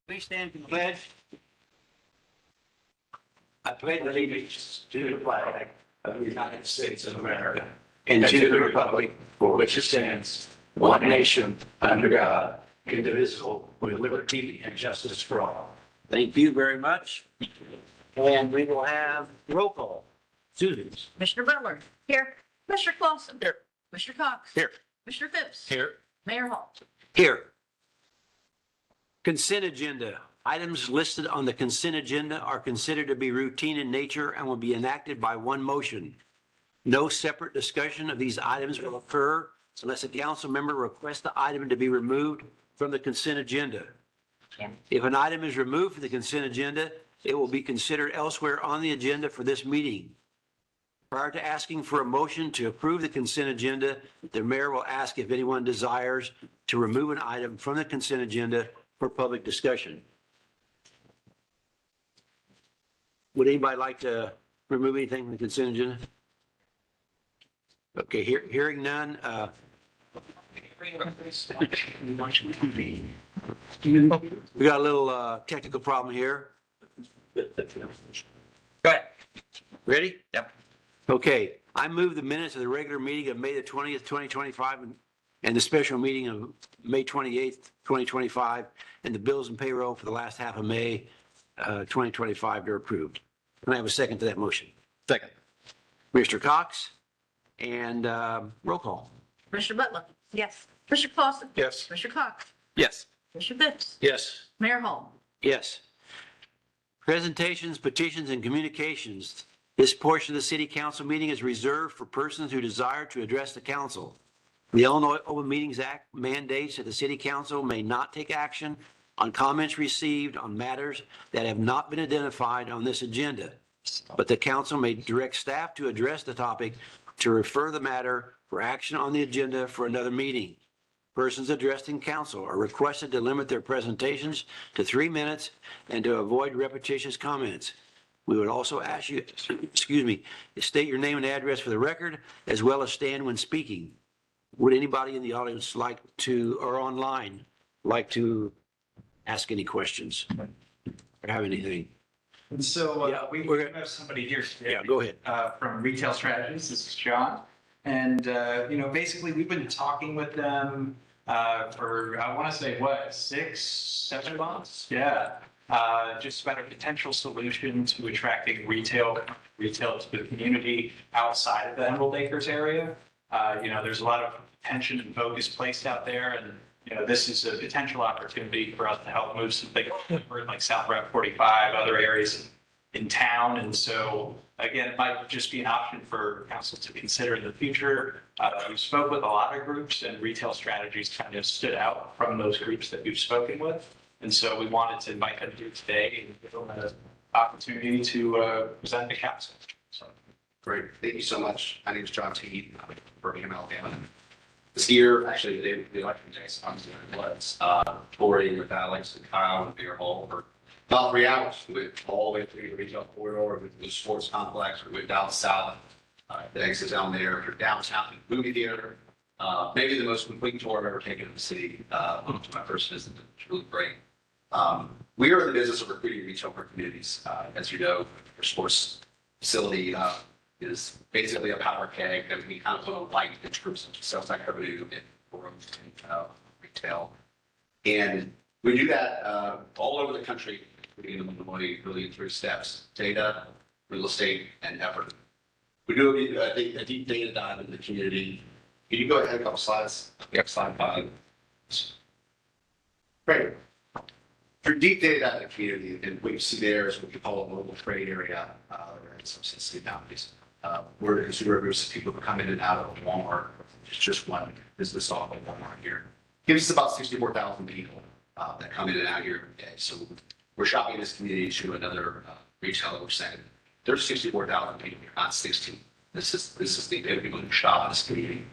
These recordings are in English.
Please stand for the pledge. I pledge allegiance to the flag of the United States of America and to the republic for which it stands, one nation, under God, indivisible, with liberty and justice for all. Thank you very much. And we will have roll call. Susan. Commissioner Butler. Here. Commissioner Clausen. Here. Commissioner Cox. Here. Commissioner Phipps. Here. Mayor Hall. Here. Consent agenda. Items listed on the consent agenda are considered to be routine in nature and will be enacted by one motion. No separate discussion of these items will occur unless a council member requests the item to be removed from the consent agenda. If an item is removed from the consent agenda, it will be considered elsewhere on the agenda for this meeting. Prior to asking for a motion to approve the consent agenda, the mayor will ask if anyone desires to remove an item from the consent agenda for public discussion. Would anybody like to remove anything from the consent agenda? Okay, hearing none. We got a little technical problem here. Go ahead. Ready? Yep. Okay, I move the minutes of the regular meeting of May the 20th, 2025, and the special meeting of May 28th, 2025, and the bills and payroll for the last half of May 2025 are approved. Can I have a second to that motion? Second. Mr. Cox and roll call. Commissioner Butler. Yes. Commissioner Clausen. Yes. Commissioner Cox. Yes. Commissioner Phipps. Yes. Mayor Hall. Yes. Presentations, petitions, and communications. This portion of the city council meeting is reserved for persons who desire to address the council. The Illinois Open Meetings Act mandates that the city council may not take action on comments received on matters that have not been identified on this agenda. But the council may direct staff to address the topic to refer the matter for action on the agenda for another meeting. Persons addressing council are requested to limit their presentations to 3 minutes and to avoid repetitious comments. We would also ask you, to state your name and address for the record, as well as stand when speaking. Would anybody in the audience like to, or online, like to ask any questions or have anything? And so Yeah, we we're- have somebody here today. Yeah, go ahead. From Retail Strategies. This is John. And, basically we've been talking with them for, I want to say, 6, 7 months? Yeah. Just about a potential solution to attracting retail to the community outside of the Emerald Acres area. There's a lot of attention and focus placed out there, and this is a potential opportunity for us to help move some things forward, like South Route 45, other areas in town. And so, again, it might just be an option for council to consider in the future. We spoke with a lot of groups, and Retail Strategies kind of stood out from those groups that we've spoken with. And so we wanted to invite them here today and give them an opportunity to present to council. So. Great. Thank you so much. My name is John Teed. I'm from Birmingham, Alabama. This year, actually, the election day, so I'm doing was touring with Alex and Kyle and Mayor Hall for about 3 hours. We went all the way through the retail corridor, with the sports complex. We went down south, the exit down there, for downtown movie theater. Maybe the most complete tour I've ever taken in the city. My first visit. It's really great. We are in the business of recruiting retail for communities. As you know, our sports facility is basically a powder keg that we kind of put a light in terms of sales tax revenue and retail. And we do that all over the country, in Illinois, really in 3 steps: data, real estate, and effort. We do a deep data dive into the community. Can you go ahead a couple slides? Yep. Slide 5. Great. For deep data in the community, and what you see there is what we call a mobile trade area, in some sensitive boundaries. We're consumer groups of people who come in and out of Walmart. It's just one business off of Walmart here. Gives us about 64,000 people that come in and out here every day. So we're shopping this community to another retailer. We're saying there's 64,000 people here, not 16. This is the people who shop in this community,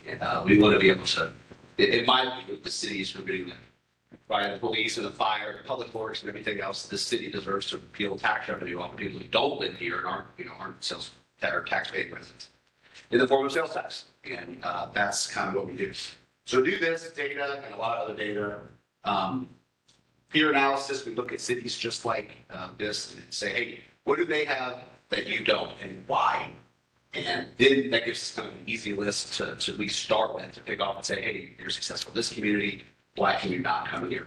and we want to be able to. It might be the cities who are getting them. By the police and the fire, the public works, and everything else, the city deserves to appeal tax revenue on people who don't live here and aren't sales or tax-paying residents in the form of sales tax, and that's kind of what we do. So do this data and a lot of other data. peer analysis, we look at cities just like this and say, hey, what do they have that you don't and why? And then that gives us kind of an easy list to at least start with, to pick off and say, hey, you're successful in this community, why can you not come here?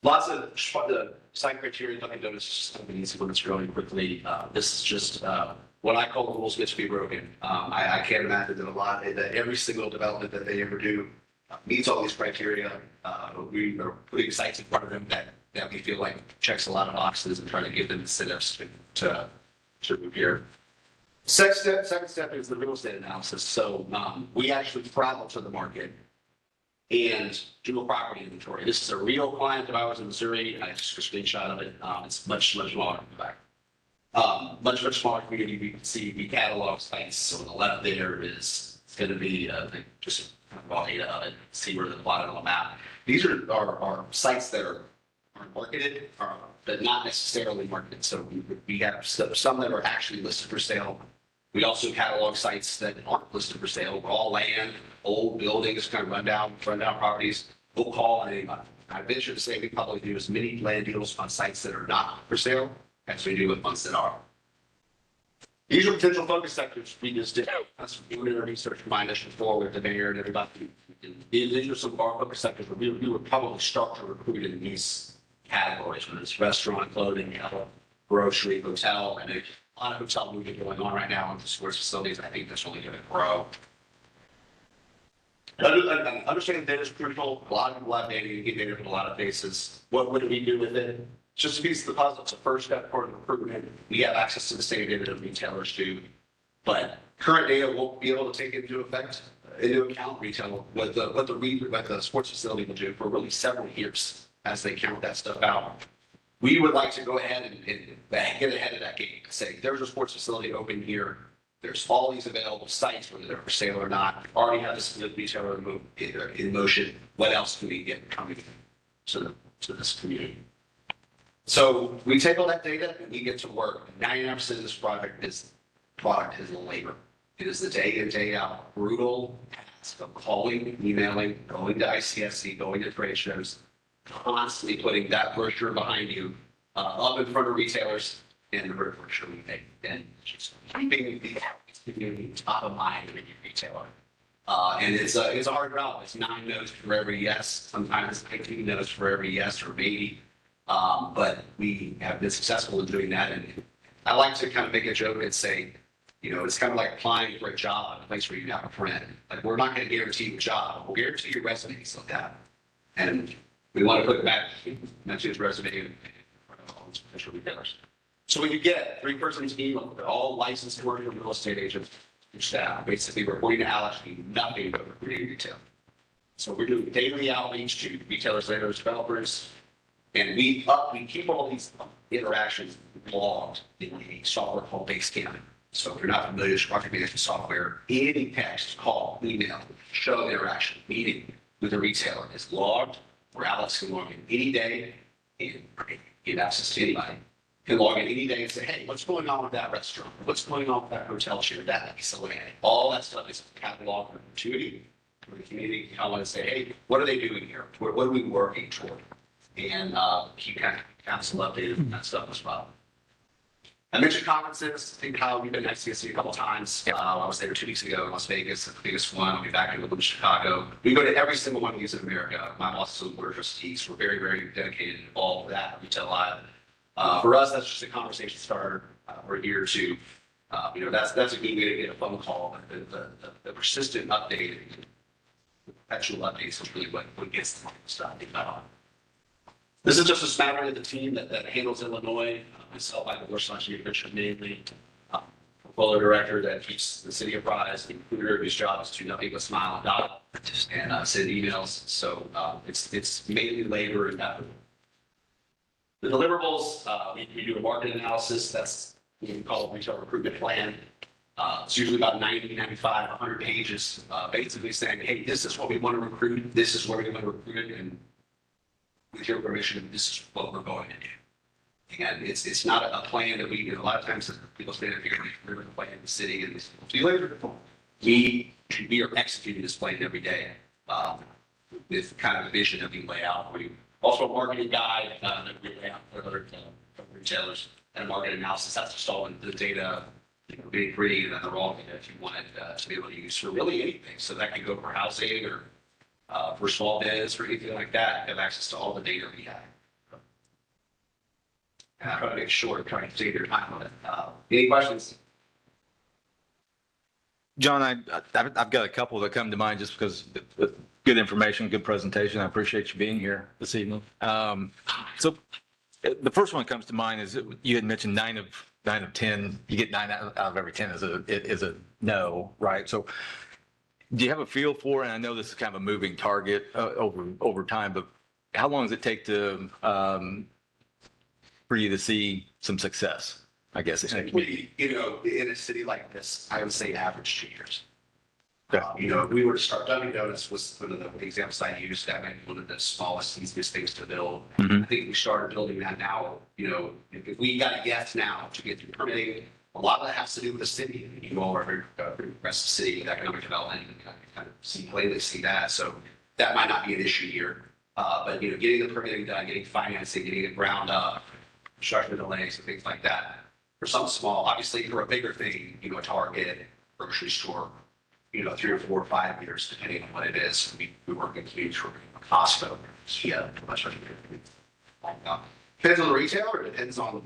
Lots of the site criteria, Dunkin' Donuts is just an easy one that's growing quickly. This is just what I call the rules get to be broken. I can't imagine that every single development that they ever do meets all these criteria. We are putting sites in front of them that we feel like checks a lot of boxes and trying to give them incentives to move here. Second step is the real estate analysis. So we actually travel to the market and do a property inventory. This is a real client of ours in Missouri. I just took a screenshot of it. It's much smaller in the back. Much smaller community. We can see we catalog sites. So on the left there is it's going to be just raw data of it. See where they're plotted on the map. These are sites that are marketed, but not necessarily marketed. So we have some that are actually listed for sale. We also catalog sites that aren't listed for sale, raw land, old buildings, kind of rundown properties. We'll call anybody. I venture to say we probably do as many land deals on sites that are not for sale as we do with ones that are. These are potential focus sectors. We just did that's doing our research behind us before with the mayor and everybody. These are some of our focus sectors where we would probably start to recruit in these categories, whether it's restaurant, clothing, grocery, hotel, and a lot of hotel movement going on right now into sports facilities. I think that's only going to grow. Understanding data is critical. A lot of people have data. You get data from a lot of places. What do we do with it? It's just a piece of the puzzle. It's the first step toward recruitment. We have access to the same data that retailers do, but current data won't be able to take into account retail what the sports facility will do for really several years as they count that stuff out. We would like to go ahead and get ahead of that game. Say there's a sports facility open here. There's all these available sites, whether they're for sale or not. Already have this retailer in motion. What else can we get coming to this community? So we take all that data and we get to work. 99% of this product is labor. It is the day in, day out, brutal task of calling, emailing, going to ICSC, going to trade shows, constantly putting that brochure behind you up in front of retailers and the brochure we make. And just keeping the community top of mind with your retailer. And it's a hard route. It's 9 no's for every yes. Sometimes it's 15 no's for every yes or maybe. But we have been successful in doing that. And I like to kind of make a joke and say, it's kind of like applying for a job in a place where you have a friend. Like, we're not going to guarantee you a job. We'll guarantee your resume so that. And we want to put it back, mention his resume in front of all these potential retailers. So when you get 3-person team, all licensed commercial real estate agents, your staff, basically reporting to Alex, nothing but recruiting retail. So we're doing daily outreach to retailers, landlords, developers, and we keep all these interactions logged in a software called Basecamp. So if you're not familiar with project management software, any text, call, email, show interaction, meeting with a retailer is logged, where Alex can log in any day and get access to anybody. Can log in any day and say, hey, what's going on with that restaurant? What's going on with that hotel chain, that facility? All that stuff is cataloged for opportunity for the community. I want to say, hey, what are they doing here? What are we working toward? And keep kind of council updated on that stuff as well. I mentioned conferences. I think how we've been to ICSC a couple of times. I was there 2 weeks ago in Las Vegas, the biggest one. I'll be back in Chicago. We go to every single one of these in America. My boss is a board of trustees. We're very, very dedicated and involved with that Retail Live. For us, that's just a conversation starter. We're here to, that's a good way to get a phone call. The persistent update, perpetual updates is really what gets the stuff. This is just a smattering of the team that handles Illinois. Myself, I'm the worst/chief Richard mainly, portfolio director that keeps the city apprised, the recruiter whose job is to nothing but smile and dot and send emails. So it's mainly labor and effort. The deliverables, we do a market analysis. That's what we call a retail recruitment plan. It's usually about 90, 95, 100 pages, basically saying, hey, this is what we want to recruit. This is where we want to recruit it. And with your permission, this is what we're going to do. And it's not a plan that we, a lot of times people say that we're going to plan in the city and we are executing this plan every day with kind of a vision that we lay out. Also a marketing guide, that we have for other retailers and a market analysis. That's just all in the data, being free, and then the raw data if you wanted to be able to use for really anything. So that could go for housing or for small biz or anything like that. You have access to all the data we have. And I'm trying to make sure, trying to save your time on it. Any questions? John, I've got a couple that come to mind just because good information, good presentation. I appreciate you being here this evening. So the first one that comes to mind is you had mentioned 9 of 10. You get 9 out of every 10 is a no, right? So do you have a feel for, and I know this is kind of a moving target over time, but how long does it take to for you to see some success? I guess. We, in a city like this, I would say average 2 years. Okay. If we were to start, Dunkin' Donuts was one of the examples I used, that might be one of the smallest, easiest things to build. Mhm. I think if we started building that now, if we got a yes now to get through permitting, a lot of that has to do with the city. You all are the rest of the city, with economic development, and kind of plainly see that. So that might not be an issue here. But, getting the permitting done, getting financing, getting it ground up, construction delays and things like that. For some small, obviously for a bigger thing, a Target, grocery store, 3 or 4 or 5 years, depending on what it is. We work in communities for Costco, yeah, much. Depends on the retailer, it depends on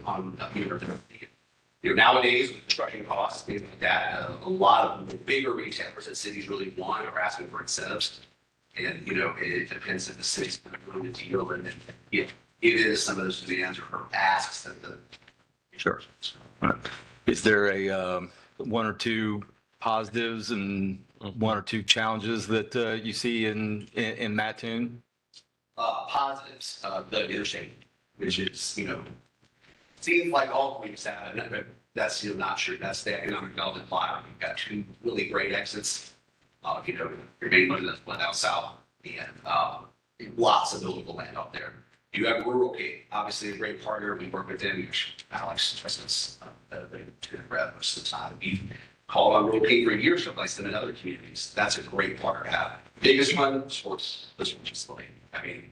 nowadays with construction costs, things like that, a lot of the bigger retailers that cities really want are asking for incentives. And, it depends if the city's willing to deal, and if it is some of those demands or asks that the. Sure. Is there a 1 or 2 positives and 1 or 2 challenges that you see in Mattoon? Positives, the interstate, which is, seems like all communities have, and that's, not true. That's the economic development model. You've got 2 really great exits. Your main one is one out south, and lots of buildable land out there. You have Rural Gate, obviously a great partner. We work with them. Alex, President's to rep most of the time. We've called on Rural Gate for years to place them in other communities. That's a great partner to have. Biggest one, sports facility. I mean,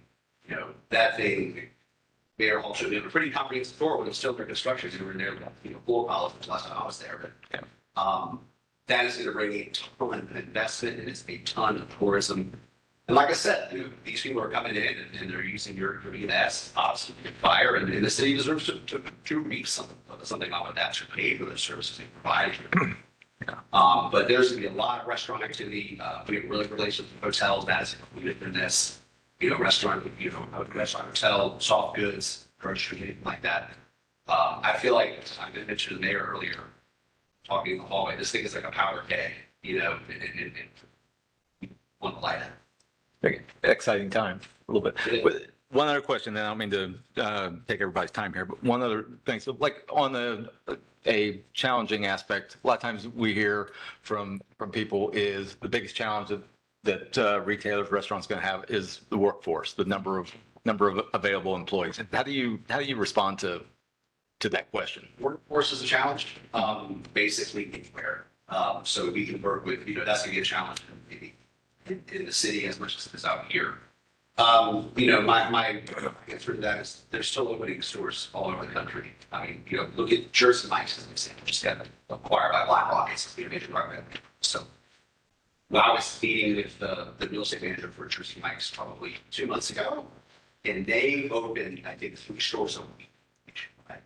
that thing, Mayor Hall showed me a pretty comprehensive tour when it was still under construction. We were in there, 4 hours the last time I was there. But that is going to bring a ton of investment, and it's a ton of tourism. And like I said, these people are coming in and they're using your EMS, obviously, fire, and the city deserves to reap something out of that to pay for the services they provide. But there's going to be a lot of restaurant activity. We have really relations with hotels. That is included in this. Restaurant, hotel, soft goods, grocery, anything like that. I feel like I mentioned the mayor earlier, talking in the hallway. This thing is like a power keg, and on the light. Very exciting time, a little bit. But one other question, then I don't mean to take everybody's time here, but one other thing. So like on a challenging aspect, a lot of times we hear from people is the biggest challenge that retailers, restaurants going to have is the workforce, the number of available employees. How do you respond to that question? Workforce is a challenge, basically anywhere. So we can work with, that's going to be a challenge maybe in the city as much as it is out here. My answer to that is there's still opening stores all over the country. I mean, look at Jersey Mike's as an example, just got acquired by Blacklock. It's a major market. So when I was meeting with the real estate manager for Jersey Mike's probably 2 months ago, and they opened, I think, 3 stores a week. Right?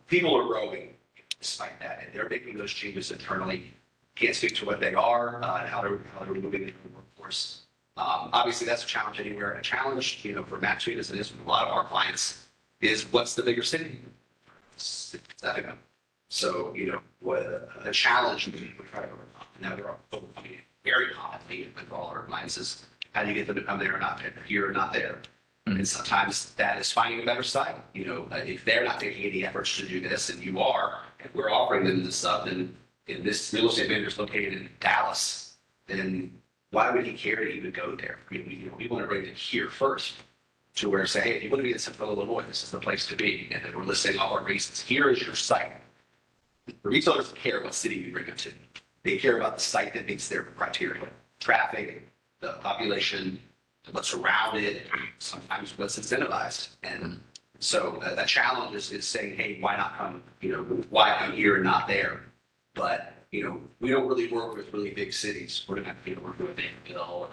People are growing despite that, and they're making those changes internally. Can't speak to what they are and how they're moving into the workforce. Obviously, that's a challenge anywhere. A challenge, for Mattoon as it is with a lot of our clients, is what's the bigger city? It's Ithaca. So, what a challenge we try to overcome. Now, there are very commonly with all our clients is how do you get them to come there or not here or not there? Mm-hmm. And sometimes that is finding a better site. If they're not taking any efforts to do this, and you are, and we're offering them this stuff, and this real estate vendor is located in Dallas, then why would he care to even go there? We want to bring it here first to where say, hey, if you want to be in Central Illinois, this is the place to be. And then we're listing all our reasons. Here is your site. The retailers don't care what city you bring them to. They care about the site that meets their criteria. Traffic, the population, what's around it, sometimes what's incentivized. And so the challenge is saying, hey, why not come, why come here and not there? But, we don't really work with really big cities. We're not working with Danville,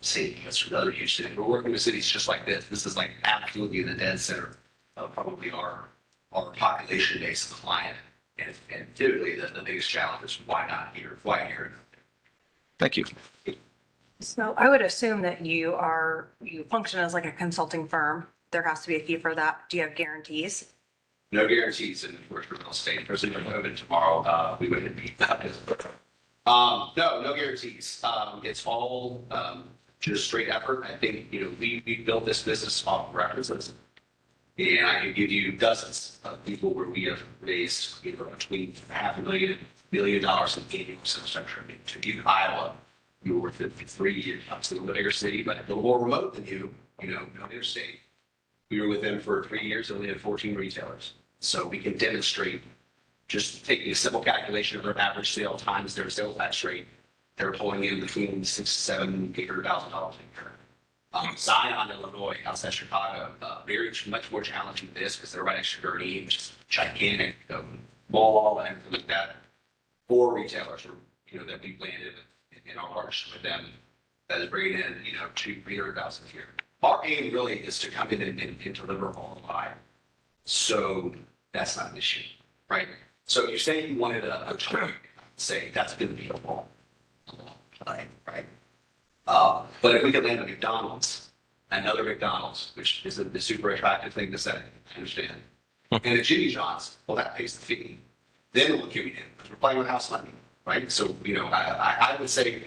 St. Louis, or other huge cities. We're working with cities just like this. This is like absolutely in the dead center of probably our population base of client. And typically the biggest challenge is why not here? Why here? Thank you. So I would assume that you function as like a consulting firm. There has to be a fee for that. Do you have guarantees? No guarantees in commercial real estate. There's a open tomorrow. We wouldn't be that. No guarantees. It's all just straight effort. I think, we built this business off of references. And I can give you dozens of people where we have raised, between $500,000 and $1 million in annual infrastructure. To give Iowa, you were worth 53, obviously a little bigger city, but a little more remote than you, no interstate. We were with them for 3 years and we had 14 retailers. So we can demonstrate, just taking a simple calculation of their average sale times their sales tax rate, they're pulling in between $600,000, $700,000, $800,000 a year. Zion, Illinois, outside Chicago, very much more challenging than this because they're right next to Gurnee, which is gigantic mall and everything like that. 4 retailers, that we landed in our partnership with them, that is bringing in, $200,000-$300,000 a year. Our aim really is to come in and deliver all the line. So that's not an issue, right? So if you say you wanted a term, say that's going to be a long time, right? But if we could land a McDonald's, another McDonald's, which is a super attractive thing to say, I understand. And a Jimmy John's, well, that pays the fee. Then what can we do? Because we're playing with house money, right? So, I would say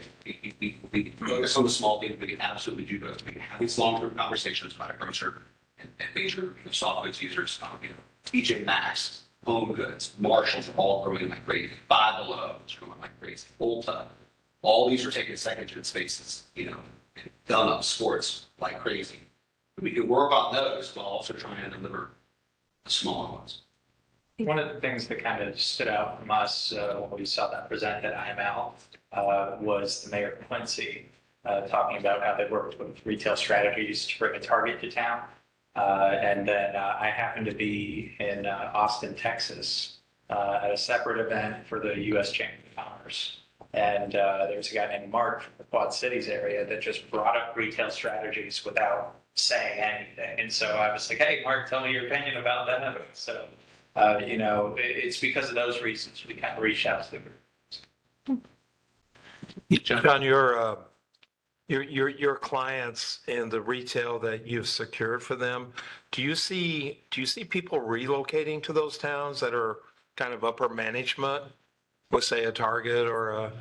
we focus on the small things. We can absolutely do both. We can have these long-term conversations about a grocer and major soft goods users, TJ Maxx, Home Goods, Marshalls, all growing like crazy. Five Below is growing like crazy. Ulta. All these are taking second-gen spaces, done up sports like crazy. We can work on those while also trying to deliver the smaller ones. One of the things that kind of stood out from us when we saw that presented at IML was the Mayor Quincy talking about how they worked with retail strategies to bring a Target to town. And then I happened to be in Austin, Texas at a separate event for the U.S. Chamber of Commerce. And there's a guy named Mark from the Quad Cities area that just brought up retail strategies without saying anything. And so I was like, hey, Mark, tell me your opinion about that. So, it's because of those reasons we kind of reached out to the group. John, your clients in the retail that you've secured for them, do you see people relocating to those towns that are kind of upper management with, say, a Target or a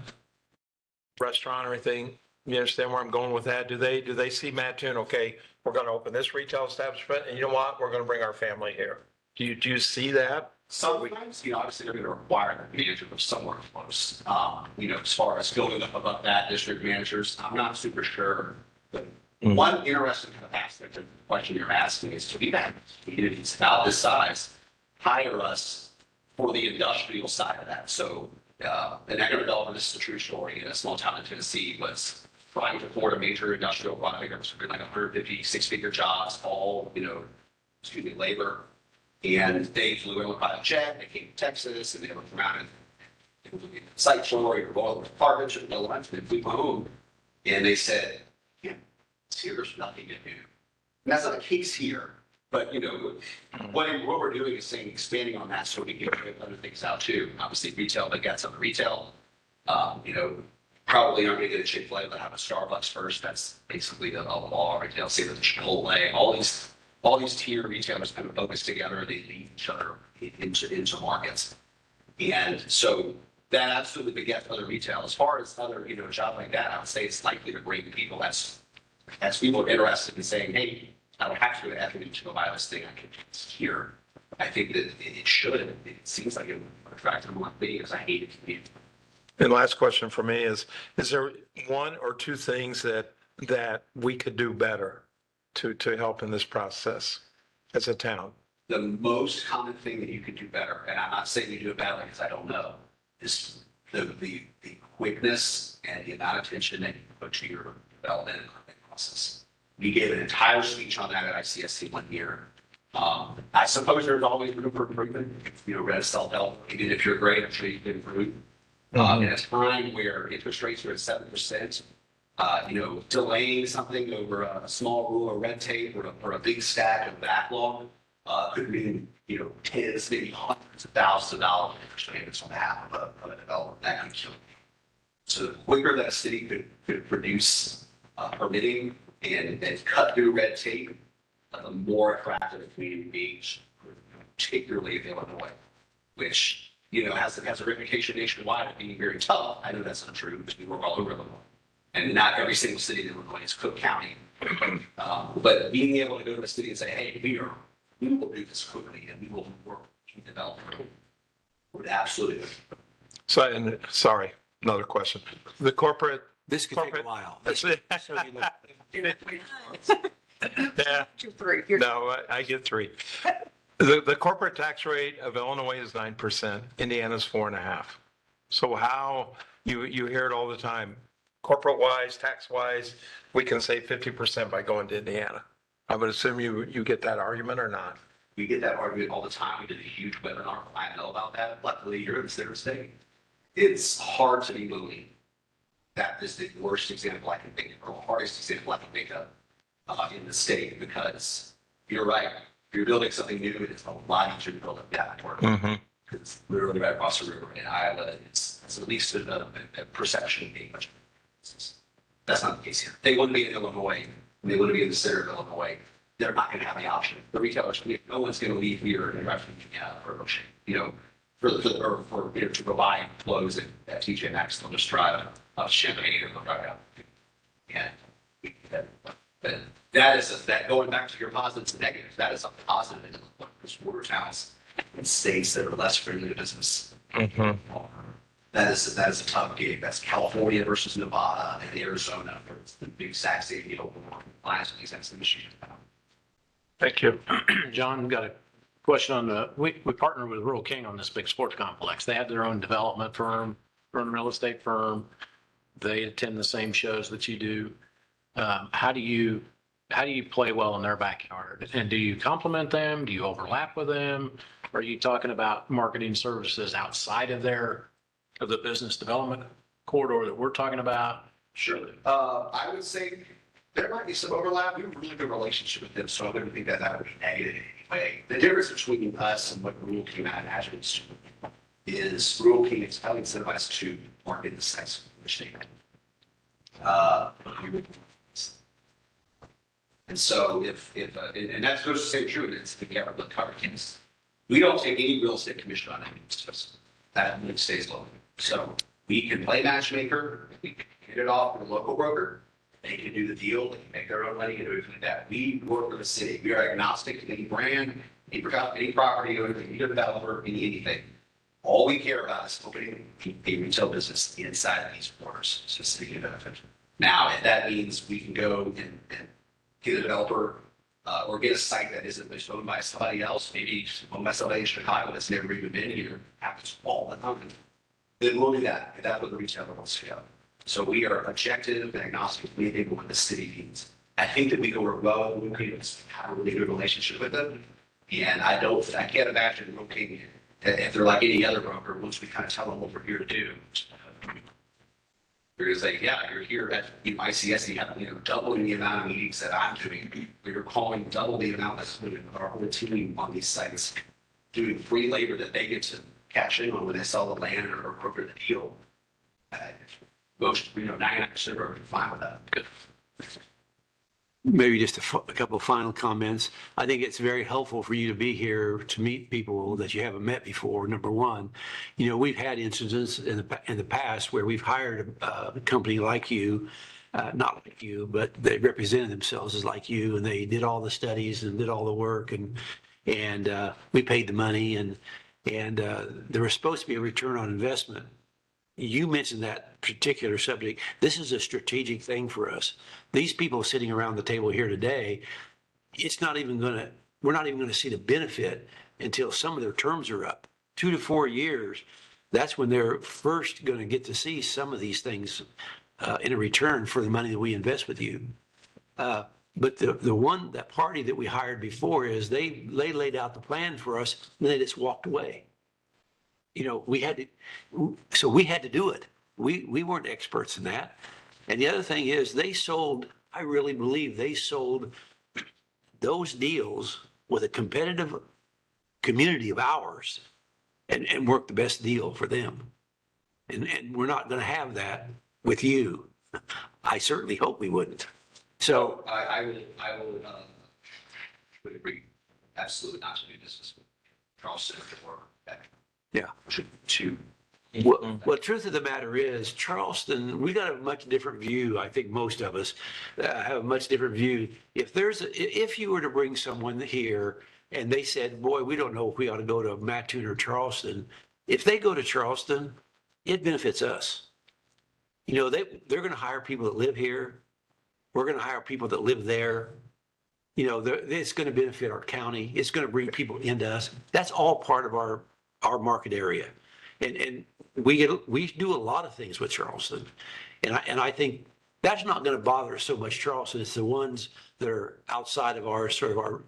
restaurant or anything? You understand where I'm going with that? Do they see Mattoon, okay, we're going to open this retail establishment and you know what, we're going to bring our family here? Do you see that? Sometimes, obviously they're going to require a manager of somewhere close. As far as going up above that, district managers, I'm not super sure. But one interesting kind of aspect of the question you're asking is, to be that communities about this size hire us for the industrial side of that. So the Niagara development, this is a true story, in a small town in Tennessee, was trying to afford a major industrial project. It was like 150 six-figure jobs, all, labor. And they flew in on a private jet, they came to Texas, and they looked around and site tour, your boiler apartments, or no lunch, and they flew home. And they said, yeah, here's nothing to do. And that's not the case here. But, what we're doing is saying, expanding on that so we can get other things out too. Obviously, retail, they got some retail. Probably aren't going to get a Chick-fil-A, but have a Starbucks first. That's basically all retail. Same with the Chipotle, all these tier retailers kind of focus together, they lead each other into markets. And so that absolutely begets other retail. As far as other, jobs like that, I would say it's likely to bring people as people are interested in saying, hey, I don't have to go to Athens to go buy this thing, I can just here. I think that it should. It seems like it would attract them one thing, because I hate it. And last question for me is there one or two things that we could do better to help in this process as a town? The most common thing that you could do better, and I'm not saying you do it badly because I don't know, is the quickness and the amount of attention that you put to your development and planning process. We gave an entire speech on that at ICSC one year. I suppose there's always room for improvement. You know, red self-help, even if you're great, I'm sure you can improve. In a time where interest rates are at 7%, you know, delaying something over a small rule of red tape or a big stack of backlog could mean, you know, tens, maybe hundreds of thousands of dollars in interest payments on behalf of a developer. That could kill you. So the quicker that a city could produce permitting and cut through red tape, the more attractive the community beings, particularly in Illinois, which, you know, has a reputation nationwide of being very tough. I know that's not true because we work all over Illinois. And not every single city in Illinois is Cook County. But being able to go to a city and say, hey, we will do this quickly and we will work to develop would absolutely. So, and sorry, another question. The corporate, This could take a Corporate- while. that's So it. you know, Yeah, 2, 3. You're- no, I get 3. The corporate tax rate of Illinois is 9%, Indiana's 4.5%. So how, you hear it all the time, corporate wise, tax wise, we can save 50% by going to Indiana. I would assume you get that argument or not? We get that argument all the time. We did a huge webinar. I know about that. Luckily, you're in the center state. It's hard to be moving. That is the worst example I can think of, or the hardest example I can think of in the state, because you're right. If you're building something new, it's a lot easier to build it backward. Mm-hmm. It's literally right across the river in Iowa. It's at least a perception of being much. That's not the case here. They wouldn't be in Illinois. They wouldn't be in the center of Illinois. They're not going to have the option. The retailers, no one's going to leave here and refuge, you know, to provide clothes at TJ Maxx. They'll just drive up Champaign or they'll drive out. But that going back to your positives and negatives, that is a positive in those border towns and states that are less friendly to business. Mm-hmm. That is a tough gig. That's California versus Nevada and Arizona. It's the big Sac City open lines with these types of machines. Thank you. John, got a question on we partner with Rural King on this big sports complex. They have their own development firm, real estate firm. They attend the same shows that you do. How do you play well in their backyard? And do you complement them? Do you overlap with them? Are you talking about marketing services outside of the business development corridor that we're talking about? Sure. I would say there might be some overlap. We have a really good relationship with them, so I wouldn't think that would be negative in any way. The difference between us and what Rural King imagines is Rural King is highly incentivized to market the sites which they have. And so and that goes to say true, it's the Gavin cover case. We don't take any real estate commission on any. That stays local. So we can play matchmaker, we can hit it off with a local broker. They can do the deal, they can make their own money and do everything like that. We work for the city. We are agnostic to any brand, any property, any developer, anything. All we care about is opening a retail business inside of these borders, so the city can benefit. Now, if that means we can go and get a developer or get a site that isn't owned by somebody else, maybe owned by somebody in Chicago that's never even been here, happens all the time, then we'll do that if that's what the retailer wants to go. So we are objective and agnostic to anything what the city needs. I think that we can work well with Rural King, have a really good relationship with them. And I can't imagine Rural King, if they're like any other broker, once we kind of tell them what we're here to do. They're going to say, yeah, you're here at ICSC, doubling the amount of meetings that I'm doing. You're calling double the amount that's doing our whole team on these sites, doing free labor that they get to cash in on when they sell the land or broker the deal. Most, 99% are fine with that. Good. Maybe just a couple of final comments. I think it's very helpful for you to be here to meet people that you haven't met before. Number one, we've had incidents in the past where we've hired a company like you, not like you, but they represented themselves as like you, and they did all the studies and did all the work, and we paid the money, and there was supposed to be a return on investment. You mentioned that particular subject. This is a strategic thing for us. These people sitting around the table here today, we're not even going to see the benefit until some of their terms are up. 2 to 4 years, that's when they're first going to get to see some of these things in a return for the money that we invest with you. But that party that we hired before is they laid out the plan for us and they just walked away. You know, we had to do it. We weren't experts in that. And the other thing is I really believe they sold those deals with a competitive community of ours and worked the best deal for them. And we're not going to have that with you. I certainly hope we wouldn't. So would agree absolutely not to do business with Charleston or Yeah. to Well, truth of the matter is, Charleston, we got a much different view. I think most of us have a much different view. If you were to bring someone here and they said, boy, we don't know if we ought to go to Mattoon or Charleston. If they go to Charleston, it benefits us. You know, they're going to hire people that live here. We're going to hire people that live there. You know, it's going to benefit our county. It's going to bring people into us. That's all part of our market area. And we do a lot of things with Charleston. And I think that's not going to bother us so much, Charleston. It's the ones that are outside of our sort of our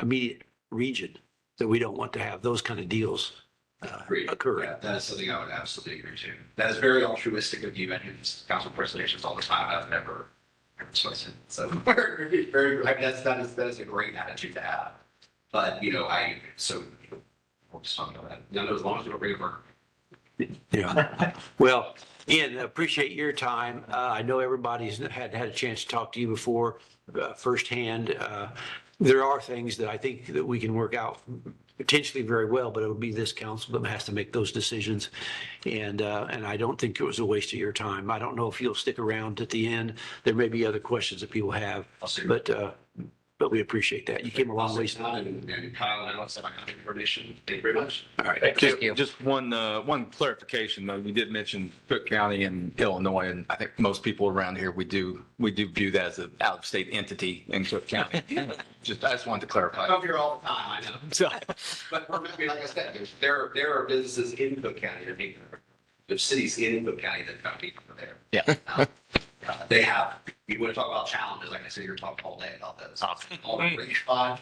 immediate region that we don't want to have those kind of deals occurring. Yeah, that is something I would absolutely agree to. That is very altruistic of you and his council presentations all the time. I've never expressed it. So very, I mean, that is a great attitude to have. But, you know, we'll just talk about that. You know, as long as we don't bring it work. Yeah. Well, Ian, appreciate your time. I know everybody's had a chance to talk to you before firsthand. There are things that I think that we can work out potentially very well, but it'll be this council that has to make those decisions. And I don't think it was a waste of your time. I don't know if you'll stick around at the end. There may be other questions that people have, I'll see. but we appreciate that. You came a long ways. And Kyle and Alex have my contact information. Thank you very much. All right. Just one clarification, though. We did mention Cook County and Illinois, and I think most people around here, we do view that as an out-of-state entity in Cook County. I just wanted to clarify. I come here all the time, I know. So, But I mean, like I said, there are businesses in Cook County that make, there's cities in Cook County that come people there. yeah. They have, you want to talk about challenges, like I said, you're talking all day about those. Awesome. All the range fund,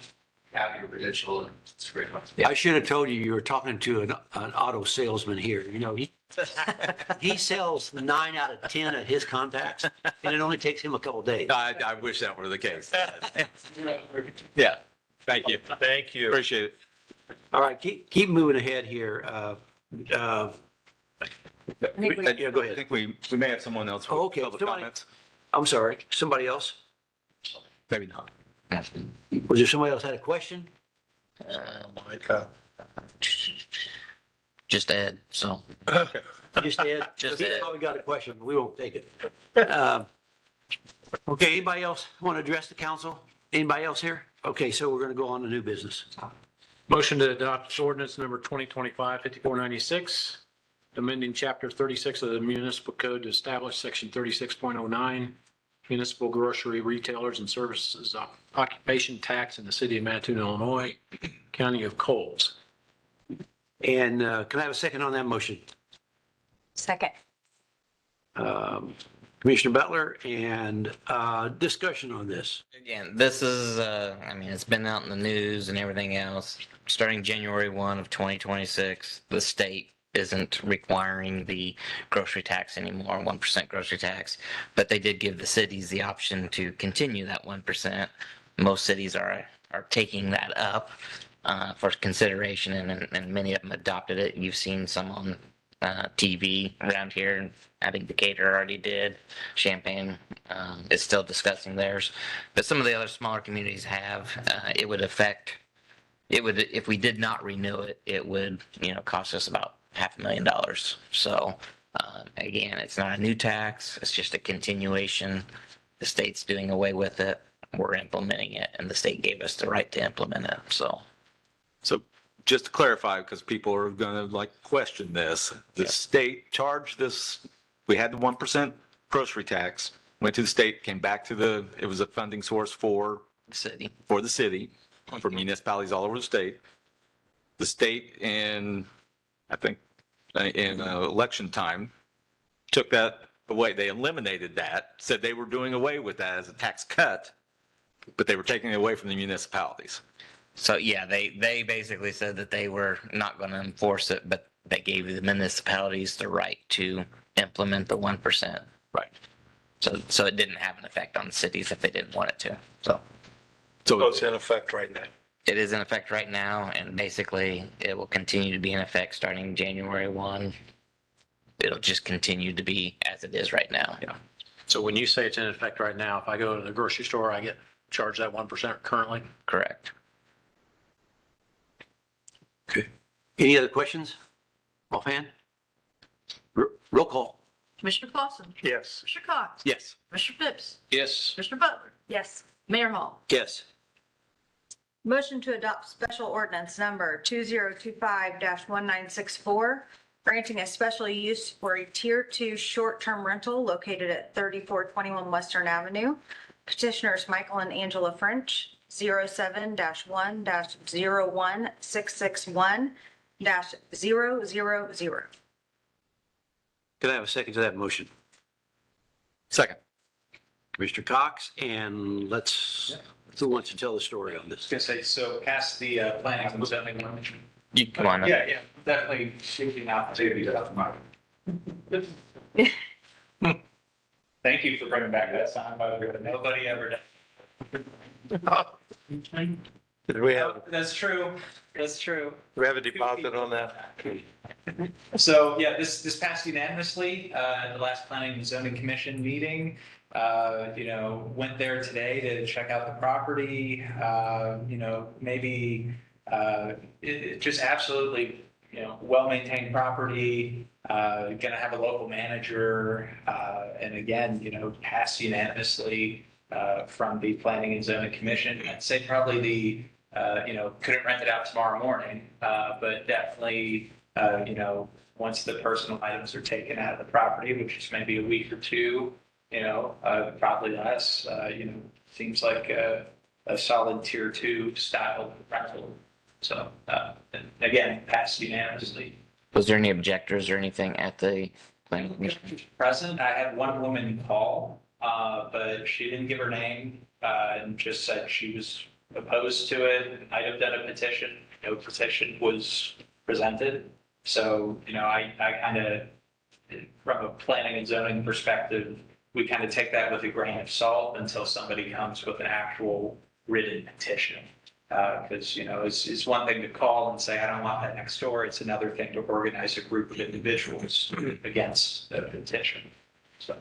have your credential, and it's great. I should have told you were talking to an auto salesman here. You know, he sells 9 out of 10 at his contacts, and it only takes him a couple days. I wish that were the case. Yeah. Thank you. Thank you. Appreciate it. All right, keep moving ahead here. Yeah, go I ahead. think we may have someone else Oh, for okay. public Somebody- comments. I'm sorry, somebody else? Maybe not. Was there somebody else had a question? Just Ed, so. Just Ed? Just He Ed. probably got a question, but we won't take it. Okay, anybody else want to address the council? Anybody else here? Okay, so we're going to go on to new business. Motion to adopt ordinance number 2025-5496, amending chapter 36 of the municipal code to establish section 36.09, municipal grocery retailers and services occupation tax in the city of Mattoon, Illinois, county of Coles. And can I have a second on that motion? Second. Commissioner Butler, and discussion on this. Again, this is, I mean, it's been out in the news and everything else. Starting January 1 of 2026, the state isn't requiring the grocery tax anymore, 1% grocery tax, but they did give the cities the option to continue that 1%. Most cities are taking that up for consideration, and many of them adopted it. You've seen some on TV around here. I think Decatur already did. Champaign is still discussing theirs, but some of the other smaller communities have. It would if we did not renew it, it would cost us about $500,000. So again, it's not a new tax. It's just a continuation. The state's doing away with it. We're implementing it, and the state gave us the right to implement it. So Just to clarify, because people are going to question this, the state charged this, we had the 1% grocery tax, went to the state, came back to it was a funding source for the city. the city, for municipalities all over the state. The state I think in election time, took that away. They eliminated that, said they were doing away with that as a tax cut. But they were taking it away from the municipalities. So yeah, they basically said that they were not going to enforce it, but they gave the municipalities the right to implement the 1%. Right. So it didn't have an effect on the cities if they didn't want it to. So So it's in effect right now. it is in effect right now, and basically it will continue to be in effect starting January 1. It'll just continue to be as it is right now. Yeah. So when you say it's in effect right now, if I go to the grocery store, I get charged that 1% currently? Correct. Any other questions? Offhand? Roll call. Commissioner Clausen. Yes. Commissioner Cox. Yes. Commissioner Phipps. Yes. Commissioner Butler. Yes. Mayor Hall. Yes. Motion to adopt special ordinance number 2025-1964, granting a special use for a Tier 2 short-term rental located at 3421 Western Avenue. Petitioners Michael and Angela French, 07-1-01661-000. Can I have a second to that motion? Second. Commissioner Cox, and who wants to tell the story on I was this? gonna say, so past the planning and zoning one. You come on up. Yeah, definitely seeking opportunity to help them out. Thank you for bringing back that sign, by the way, nobody ever does. Did we have, That's true, that's true. do we have a deposit on that? So, yeah, this passed unanimously, at the last planning and zoning commission meeting. Went there today to check out the property, maybe, just absolutely, well-maintained property, gonna have a local manager, and again, passed unanimously, from the planning and zoning commission. I'd say probably couldn't rent it out tomorrow morning, but definitely, once the personal items are taken out of the property, which is maybe a week or two, probably less, seems like a solid Tier 2 style rental. So, and again, passed unanimously. Was there any objectors or anything at the planning commission? Present, I had one woman call, but she didn't give her name, and just said she was opposed to it. I'd have done a petition, no petition was presented. So, I kind of, from a planning and zoning perspective, we kind of take that with a grain of salt until somebody comes with an actual written petition. Because, it's one thing to call and say, I don't want that next door. It's another thing to organize a group of individuals against the petition. So,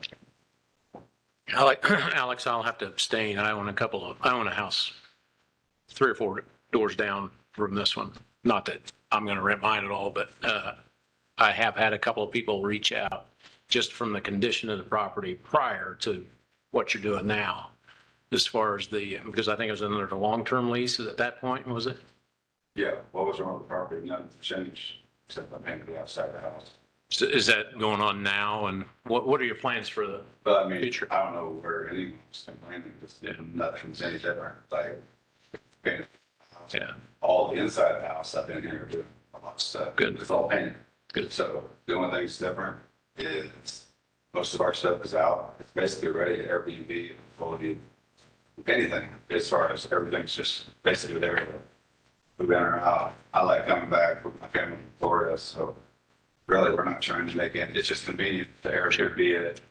Alex, I'll have to abstain. I own a house 3 or 4 doors down from this one. Not that I'm going to rent mine at all, but I have had a couple of people reach out just from the condition of the property prior to what you're doing now. As far as because I think it was under the long-term lease at that point, was it? Yeah, what was wrong with the property? Nothing changed, except I painted the outside of the house. So is that going on now? And what are your plans for the But I mean, future? I don't know where anyone's complaining, just nothing's any different. Like, painted the house. Yeah, All the inside of the house, I've been here doing a lot of stuff. Good. It's all painted. Good. So the only thing that's different is most of our stuff is out. It's basically ready to Airbnb, fully anything, as far as everything's just basically there. Move in or out. I like coming back with my family in Florida, so really, we're not trying to make it, it's just convenient to Airbnb it.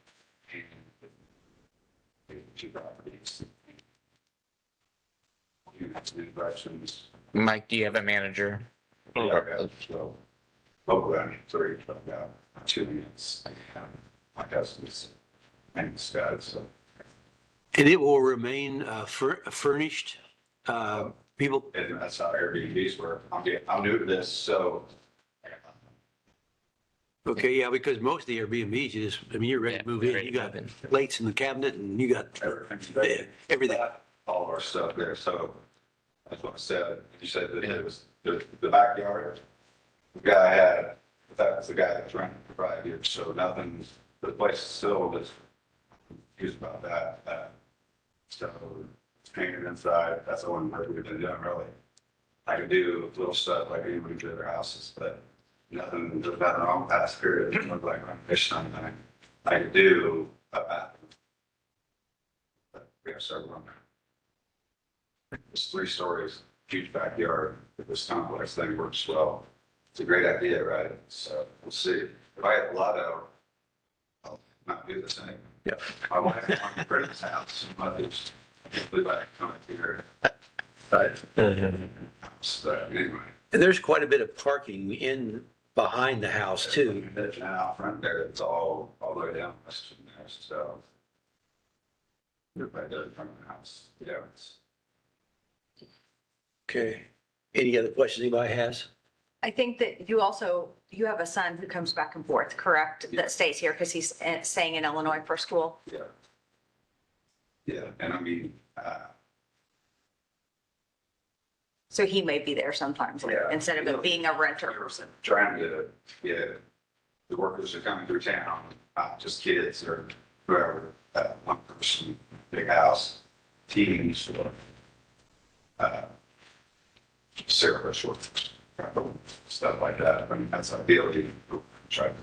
Two properties. Units, new questions. Mike, do you have a manager? So, hopefully, I need 3, but I've got 2 units. My cousin's name is Scott, so. And it will remain furnished, people, And that's how Airbnbs work. I'm new to this, so. okay, yeah, because most of the Airbnbs, you're ready to move in. You got plates in the cabinet and you got everything. All of our stuff there, so that's what I said. You said that it was the backyard. The guy had, that was the guy that's renting for 5 years, so nothing, the place is still just confused about that. So it's painted inside, that's the one that we've been doing really. I could do little stuff like anybody do their houses, but nothing, there's nothing wrong with past period. It looked like I'm fishing on anything. I could do a bathroom. But we have several on there. It's 3 stories, huge backyard. This complex thing works well. It's a great idea, right? So we'll see. If I had a lot of, I'll not do the same. Yeah. My wife wanted to bring this house. My mother's, I can't believe I come here. But, so anyway. There's quite a bit of parking in, behind the house too. That's now front there, it's all the way down western there, so. Everybody does front of the house, yeah. Okay. Any other questions anybody has? I think that you have a son who comes back and forth, correct? That stays here because he's staying in Illinois for school. Yeah. Yeah, and I mean, So he may be there sometimes Yeah. instead of it being a renter. trying to get the workers are coming through town, not just kids or whoever, one person, big house, teens, or, service workers, stuff like that. I mean, that's ideal. You try to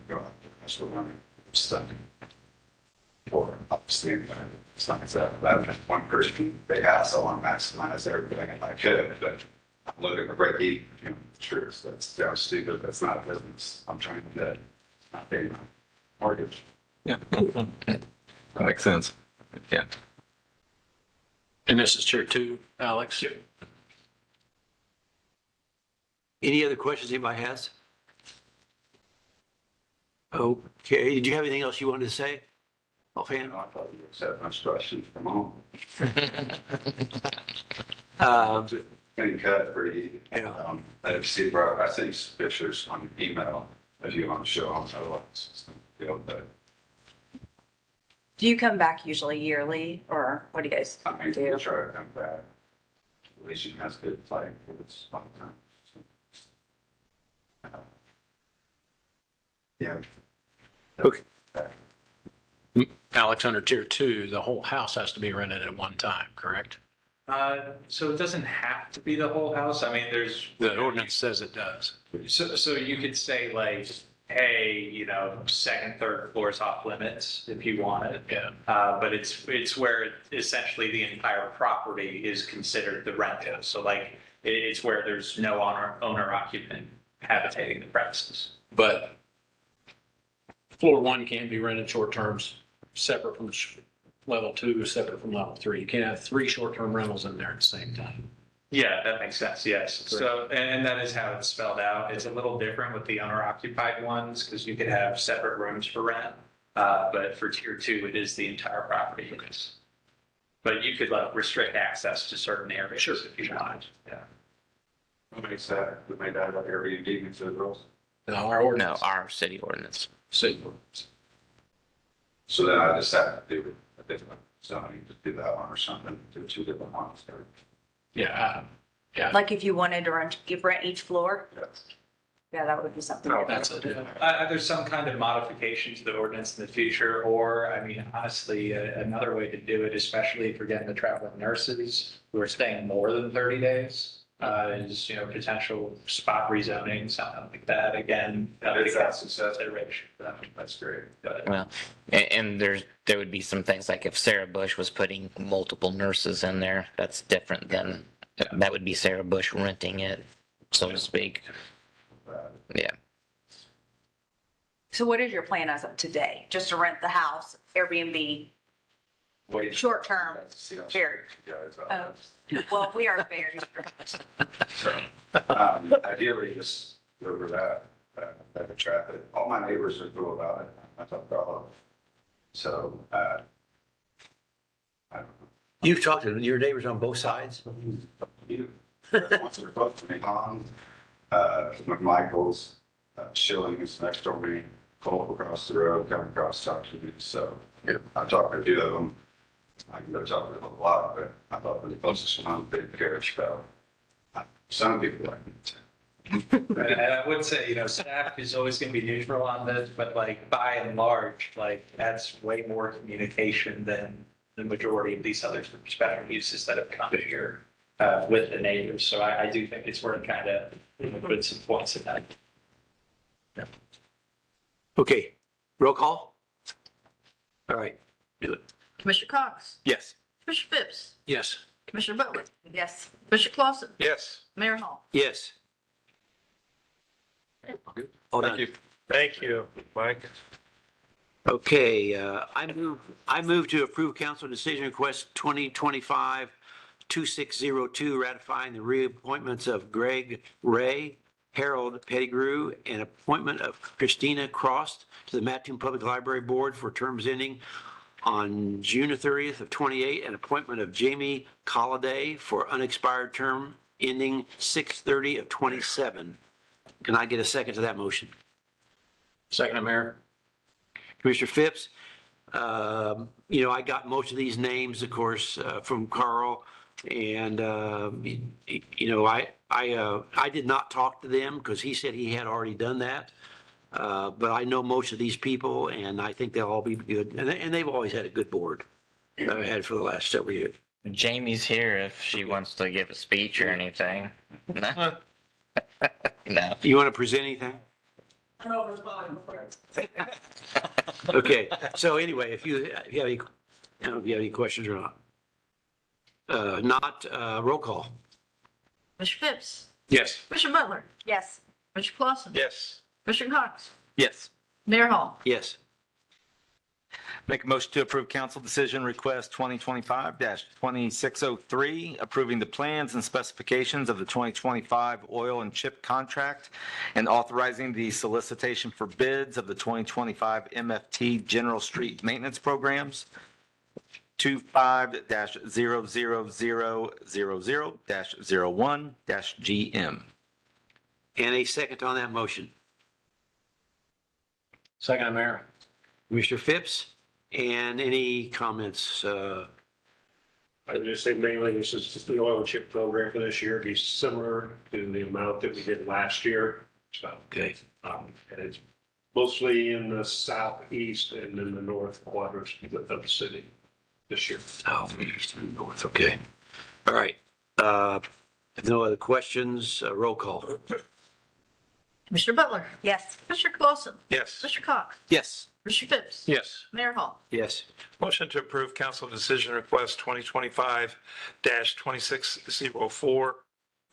go out there, that's what I'm studying. Or upstanding, it's not that, that one person, big house, I want to maximize everything if I could, but I'm looking to break even, you know, sure, so that sounds stupid, that's not a business, I'm trying to, not pay my mortgage. Yeah. That makes sense. Yeah. And this is tier 2, Alex? Any other questions anybody has? Okay, did you have anything else you wanted to say? You Offhand? know, I thought you accept my instructions from home. Getting cut pretty. Yeah. I've seen, bro, I sent you some pictures on email if you want to show them, otherwise, you know, but Do you come back usually yearly or what do you guys I mean, do? we'll try to come back. At least you can have good play, it's fun time. Yeah. Okay. Alex, under tier 2, the whole house has to be rented at one time, correct? So it doesn't have to be the whole house. I mean, there's. The ordinance says it does. So you could say like, hey, you know, second, third floors off limits if you want it. Yeah. But it's where essentially the entire property is considered the rental. So like, it's where there's no owner occupant habitating the premises. But floor 1 can't be rented short terms, separate from level 2, separate from level 3. You can't have 3 short-term rentals in there at the same time. Yeah, that makes sense, yes. So, and that is how it's spelled out. It's a little different with the owner occupied ones because you could have separate rooms for rent. But for tier 2, it is the entire property. Yes. But you could like restrict access to certain areas Sure. if you want. Yeah. Who makes that, who made that like Airbnb into the rules? Now, our No, ordinance. our city ordinance. So then I just have to do a different zoning, to do that one or something, do 2 different ones. or- Yeah. Yeah. Like if you wanted to rent each floor? Yeah. Yeah, that would be something. No, different. That's it. There's some kind of modification to the ordinance in the future, or, I mean, honestly, another way to do it, especially if you're getting the traveling nurses who are staying more than 30 days, is, you know, potential spot rezoning, something like that. Again, that would If be that's successful, consideration for them. that's great. But Well, and there would be some things like if Sarah Bush was putting multiple nurses in there, that's different than, that would be Sarah Bush renting it, so to speak. Yeah. So what is your plan as of today? Just to rent the house, Airbnb, Wait. short term? See how- Very. Yeah, it's all- Well, we are very. Ideally, just go over that traffic. All my neighbors are cool about it. I talked to all of them. So, I don't know. You've talked to your neighbors on both sides? You, once they're both to me, McMichael's, Schilling's next door to me, Cole across the road, coming across, talk to me. So, I talked to 2 of them. I can go talk to them a lot, but I thought the closest one, they care about. Some people like it. And I would say, you know, staff is always going to be neutral on this, but like by and large, like that's way more communication than the majority of these other special uses that have come here with the neighbors. So I do think it's worth kind of putting some points in that. Okay, roll call? All right. Commissioner Cox? Yes. Commissioner Phipps? Yes. Commissioner Butler, Yes. Commissioner Clausen, Yes. Mayor Hall. Yes. All done. Thank you. Thank you, Mike. Okay, I move to approve council decision request 2025-2602, ratifying the reappointments of Greg Ray, Harold Pettigrew, and appointment of Christina Cross to the Mattoon Public Library Board for terms ending on June 30th of 28, and appointment of Jamie Colliday for unexpired term ending 6/30 of 27. Can I get a second to that motion? Second, Mayor. Commissioner Phipps, I got most of these names, of course, from Carl. And, I did not talk to them because he said he had already done that. But I know most of these people and I think they'll all be good. And they've always had a good board. I've had for the last several years. Jamie's here if she wants to give a speech or anything. No. No. You want to present anything? Okay, so anyway, if you have any questions or not. Roll call. Commissioner Phipps, Yes. Commissioner Butler, Yes. Commissioner Clausen, Yes. Commissioner Cox, Yes. Mayor Hall. Yes. Make a motion to approve council decision request 2025-2603, approving the plans and specifications of the 2025 oil and chip contract and authorizing the solicitation for bids of the 2025 MFT General Street Maintenance Programs 25-00000-01-GM. And a second on that motion. Second, Mayor. Commissioner Phipps, and any comments? I would just say mainly this is just the oil and chip program for this year. It'd be similar to the amount that we did last year. So, Okay. and it's mostly in the southeast and in the north quadrants of the city this year. South, east, and north, okay. All right. If no other questions, roll call. Commissioner Butler, Yes. Commissioner Clausen, Yes. Commissioner Cox, Yes. Commissioner Phipps, Yes. Mayor Hall. Yes. Motion to approve council decision request 2025-2604,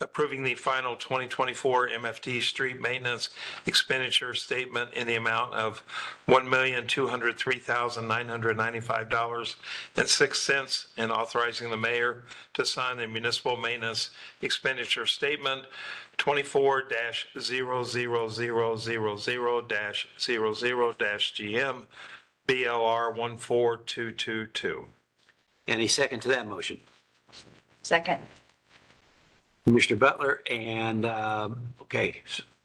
approving the final 2024 MFT street maintenance expenditure statement in the amount of $1,203,995.06 and authorizing the mayor to sign the municipal maintenance expenditure statement 24-00000-00-GM BLR 14222. And a second to that motion. Second. Commissioner Butler and,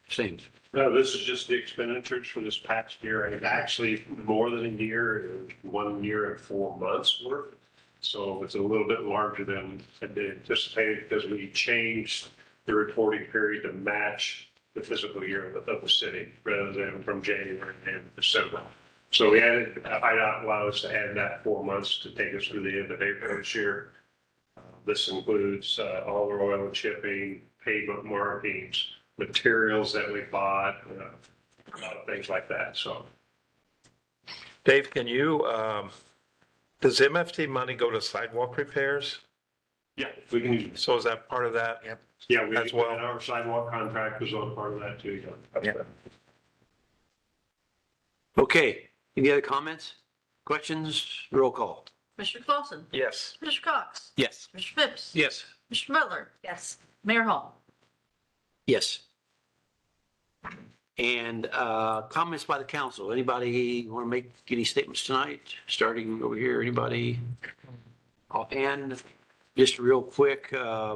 Same. No, this is just the expenditures for this past year, and actually more than a year, 1 year and 4 months worth. So it's a little bit larger than anticipated because we changed the reporting period to match the fiscal year of the city rather than from January and December. So we added, IDOT allowed us to add that 4 months to take us through the end of April this year. This includes all the oil and chipping, pavement markings, materials that we bought, a lot of things like that, so. Dave, can you, does MFT money go to sidewalk repairs? Yeah, we can, So is that part of that? Yep. yeah, we, As well. and our sidewalk contract was on part of that too. Yeah. Okay. Any other comments? Questions? Roll call. Commissioner Clausen, Yes. Commissioner Cox, Yes. Commissioner Phipps, Yes. Commissioner Butler, Yes. Mayor Hall. Yes. And comments by the council. Anybody want to make any statements tonight? Starting over here, anybody? Offhand, just real quick, I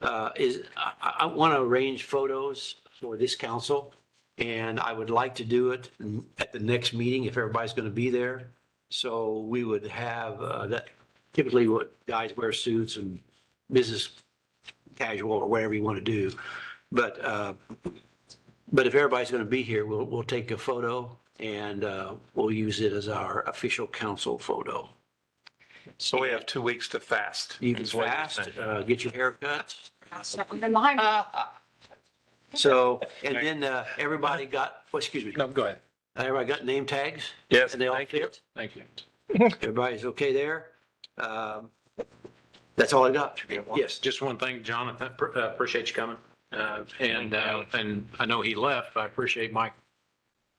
want to arrange photos for this council. And I would like to do it at the next meeting if everybody's going to be there. So we would have that, typically what guys wear suits and business casual or whatever you want to do. But if everybody's going to be here, we'll take a photo and we'll use it as our official council photo. So we have 2 weeks to fast. You can is what you're fast, saying. get your hair cut. Something behind me. So, and then everybody got, excuse me, No, go ahead. everybody got name tags? Yes, And they all thank you. fit? Thank you. Everybody's okay there? That's all I got. Yes, just one thing, Jonathan, appreciate you coming. And I know he left, but I appreciate Mike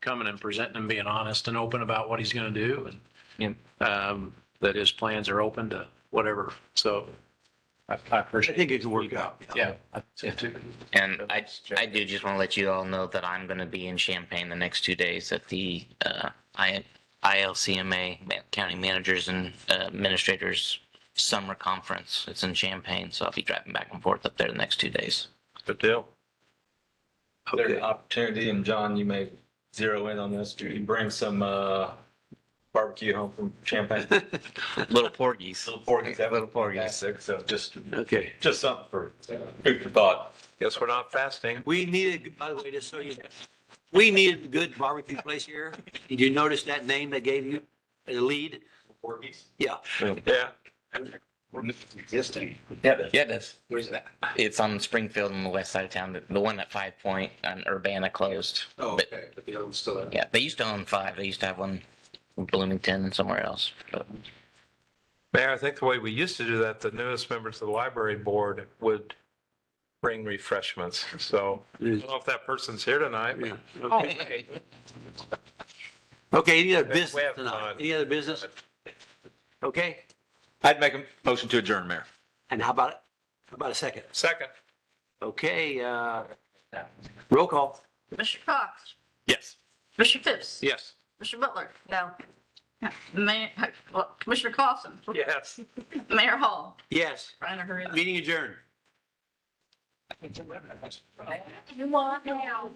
coming and presenting and being honest and open about what he's going to do and that his plans are open to whatever. So I I appreciate think it can work out. Yeah. I think so too. And I do just want to let you all know that I'm going to be in Champaign the next 2 days at the ILCMA County Managers and Administrators Summer Conference. It's in Champaign, so I'll be driving back and forth up there the next 2 days. Good deal. There's an opportunity, and John, you may zero in on this. Do you bring some barbecue home from Champaign? Little porgies. Little porgies. Little porgies. Fantastic. So just Okay. something for food for thought. Guess we're not fasting. We needed, by the way, just so you know, we needed a good barbecue place here. Did you notice that name they gave you, the lead? Yeah. Yeah. Existing. Yeah, it is. Where's that? It's on Springfield on the west side of town. The one at 5 Point on Urbana closed. Oh, But, okay, but the other one's still there. yeah, they used to own 5. They used to have one in Bloomington and somewhere else. But Mayor, I think the way we used to do that, the newest members of the library board would bring refreshments. So I don't know if that person's here tonight. but- Yeah. Okay. Okay, any other We business have tonight? fun. Any other business? Okay, I'd make a motion to adjourn, Mayor. and how about a second? Second. Okay, roll call. Mr. Cox, Yes. Mr. Phipps, Yes. Mr. Butler, No. Mayor, Commissioner Clausen, Yes. Mayor Hall. Yes, Trying to hurry up. meeting adjourned. You want now?